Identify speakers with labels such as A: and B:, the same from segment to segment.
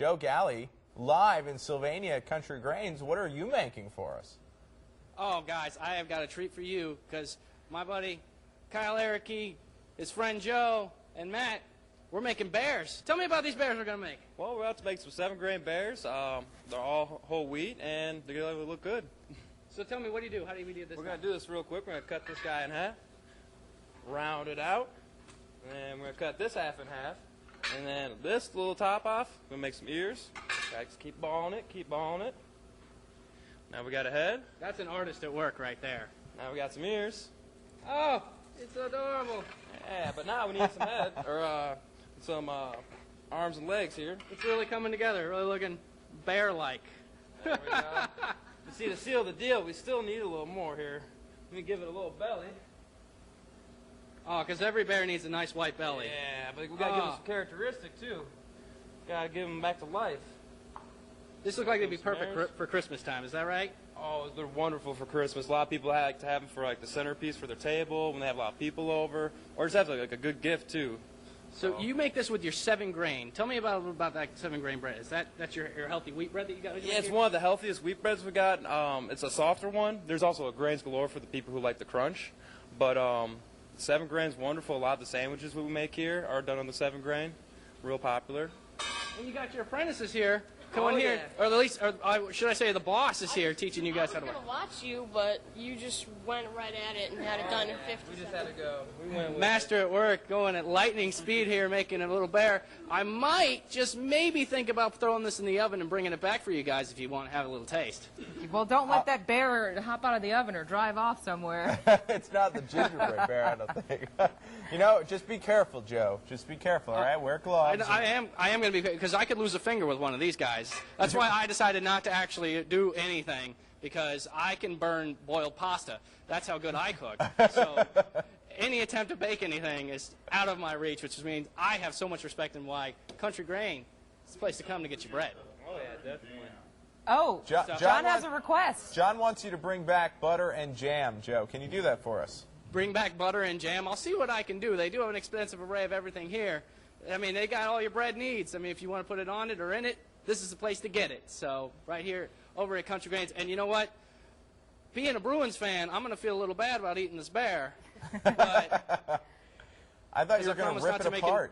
A: Joe Galli, live in Sylvania at Country Grains. What are you making for us?
B: Oh, guys, I have got a treat for you because my buddy Kyle Erickey, his friend Joe, and Matt, we're making bears. Tell me about these bears we're going to make.
C: Well, we're about to make some 7-grain bears. They're all whole wheat, and they're going to look good.
B: So tell me, what do you do? How do we do this?
C: We're going to do this real quick. We're going to cut this guy in half, round it out, and we're going to cut this half in half. And then this little top off, we're going to make some ears. Guys, keep balling it, keep balling it. Now we got a head.
B: That's an artist at work right there.
C: Now we got some ears.
B: Oh, it's adorable.
C: Yeah, but now we need some head, or some arms and legs here.
B: It's really coming together, really looking bear-like.
C: There we go. You see, to seal the deal, we still need a little more here. Let me give it a little belly.
B: Oh, because every bear needs a nice white belly.
C: Yeah, but we got to give them some characteristic, too. Got to give them back to life.
B: This looks like they'd be perfect for Christmas time. Is that right?
C: Oh, they're wonderful for Christmas. A lot of people like to have them for like the centerpiece for their table when they have a lot of people over, or just have like a good gift too.
B: So you make this with your 7-grain. Tell me about that 7-grain bread. Is that's your healthy wheat bread that you got?
C: Yeah, it's one of the healthiest wheat breads we got. It's a softer one. There's also a grains galore for the people who like the crunch, but 7 grain's wonderful. A lot of the sandwiches we make here are done on the 7-grain. Real popular.
B: And you got your apprentices here. Come on here, or at least, should I say the boss is here teaching you guys how to work.
D: I was going to watch you, but you just went right at it and had it done in 50 seconds.
C: We just had to go. We went with
B: Master at work, going at lightning speed here, making a little bear. I might just maybe think about throwing this in the oven and bringing it back for you guys if you want to have a little taste.
E: Well, don't let that bear hop out of the oven or drive off somewhere.
A: It's not the gingerbread bear, I don't think. You know, just be careful, Joe. Just be careful, all right? Wear gloves.
B: I am going to be, because I could lose a finger with one of these guys. That's why I decided not to actually do anything, because I can burn boiled pasta. That's how good I cook. So any attempt to bake anything is out of my reach, which means I have so much respect in why Country Grain is the place to come to get your bread.
C: Oh, yeah, definitely.
E: Oh, John has a request.
A: John wants you to bring back butter and jam, Joe. Can you do that for us?
B: Bring back butter and jam. I'll see what I can do. They do have an extensive array of everything here. I mean, they got all your bread needs. I mean, if you want to put it on it or in it, this is the place to get it. So right here over at Country Grains. And you know what? Being a Bruins fan, I'm going to feel a little bad about eating this bear. But
A: I thought you were going to rip it apart.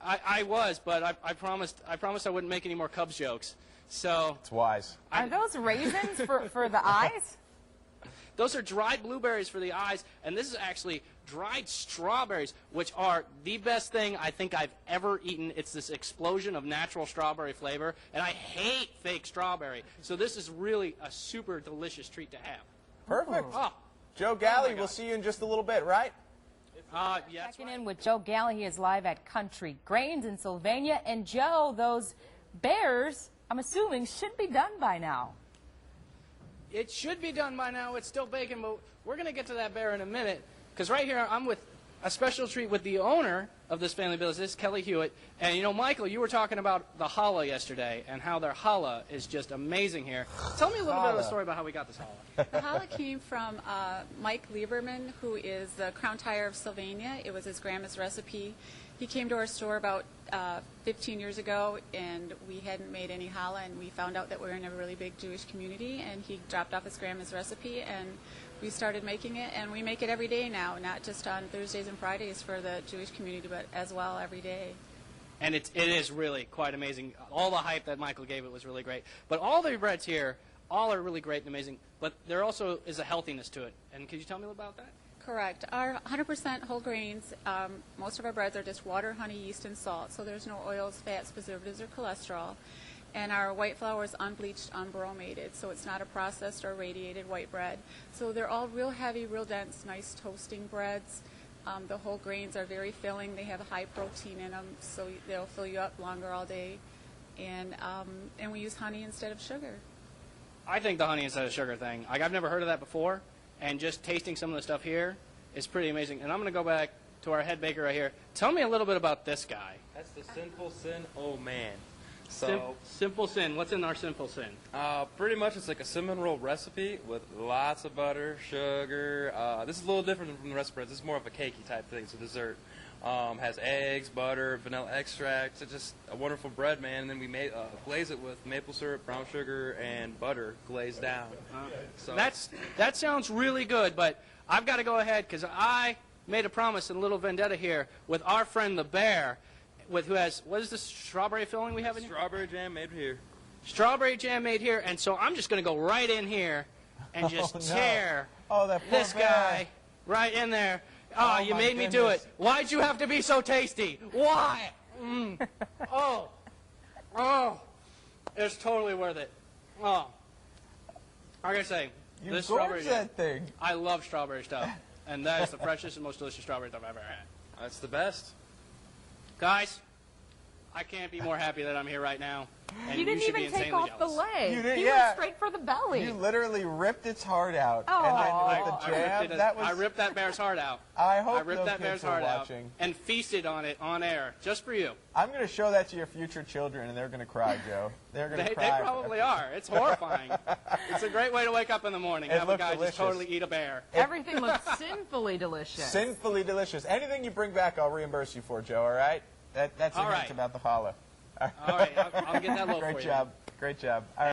B: I was, but I promised I wouldn't make any more Cubs jokes. So
A: it's wise.
E: Are those raisins for the eyes?
B: Those are dried blueberries for the eyes, and this is actually dried strawberries, which are the best thing I think I've ever eaten. It's this explosion of natural strawberry flavor, and I hate fake strawberry. So this is really a super delicious treat to have.
A: Perfect.
B: Oh.
A: Joe Galli, we'll see you in just a little bit, right?
B: Yes.
E: Checking in with Joe Galli. He is live at Country Grains in Sylvania. And Joe, those bears, I'm assuming, should be done by now.
B: It should be done by now. It's still baking, but we're going to get to that bear in a minute. Because right here, I'm with a special treat with the owner of this family business, Kelly Hewitt. And, you know, Michael, you were talking about the challah yesterday and how their challah is just amazing here. Tell me a little bit of the story about how we got this challah.
F: The challah came from Mike Lieberman, who is the crown tire of Sylvania. It was his grandma's recipe. He came to our store about 15 years ago, and we hadn't made any challah, and we found out that we were in a really big Jewish community, and he dropped off his grandma's recipe, and we started making it, and we make it every day now, not just on Thursdays and Fridays for the Jewish community, but as well every day.
B: And it is really quite amazing. All the hype that Michael gave it was really great. But all the breads here, all are really great and amazing, but there also is a healthiness to it. And could you tell me a little about that?
F: Correct. Our 100% whole grains, most of our breads are just water, honey, yeast, and salt, so there's no oils, fats, preservatives, or cholesterol. And our white flour is unbleached, unbromated, so it's not a processed or radiated white bread. So they're all real heavy, real dense, nice toasting breads. The whole grains are very filling. They have high protein in them, so they'll fill you up longer all day. And we use honey instead of sugar.
B: I think the honey instead of sugar thing, like I've never heard of that before, and just tasting some of the stuff here is pretty amazing. And I'm going to go back to our head baker right here. Tell me a little bit about this guy.
C: That's the Sinful Sin, oh man.
B: Simple Sin. What's in our Simple Sin?
C: Pretty much it's like a cinnamon roll recipe with lots of butter, sugar. This is a little different from the rest of breads. This is more of a cakey type thing. It's a dessert. Has eggs, butter, vanilla extract. It's just a wonderful bread, man. And then we glaze it with maple syrup, brown sugar, and butter glazed down. So
B: That sounds really good, but I've got to go ahead because I made a promise in a little vendetta here with our friend the bear, who has, what is this strawberry filling we have in here?
C: Strawberry jam made here.
B: Strawberry jam made here, and so I'm just going to go right in here and just tear this guy right in there. Oh, you made me do it. Why'd you have to be so tasty? Why? Oh, it's totally worth it. Oh, I gotta say, this strawberry jam,
A: that thing.
B: I love strawberry stuff, and that is the freshest and most delicious strawberry stuff I've ever had.
C: That's the best.
B: Guys, I can't be more happy that I'm here right now. And
E: You didn't
B: should be
E: even take
B: insanely
E: off the
B: jealous.
E: leg.
A: You did,
E: He
A: yeah.
E: went straight for the belly.
A: You literally ripped its heart out.
E: Oh.
A: And then with the jam,
B: I ripped that bear's heart out.
A: I hope
B: I ripped
A: no
B: that bear's
A: kids are
B: heart out
A: watching.
B: and feasted on it on air, just for you.
A: I'm going to show that to your future children, and they're going to cry, Joe. They're going to
B: They
A: cry.
B: probably are. It's horrifying. It's a great way to wake up in the morning.
A: It
B: Have a
A: looked
B: guy
A: delicious.
B: just totally eat a bear.
E: Everything looks sinfully delicious.
A: Sinfully delicious. Anything you bring back, I'll reimburse you for, Joe, all right? That's
B: All
A: the
B: right.
A: hint about the challah.
B: All right, I'll get that low for you.
A: Great job. Great job. All right.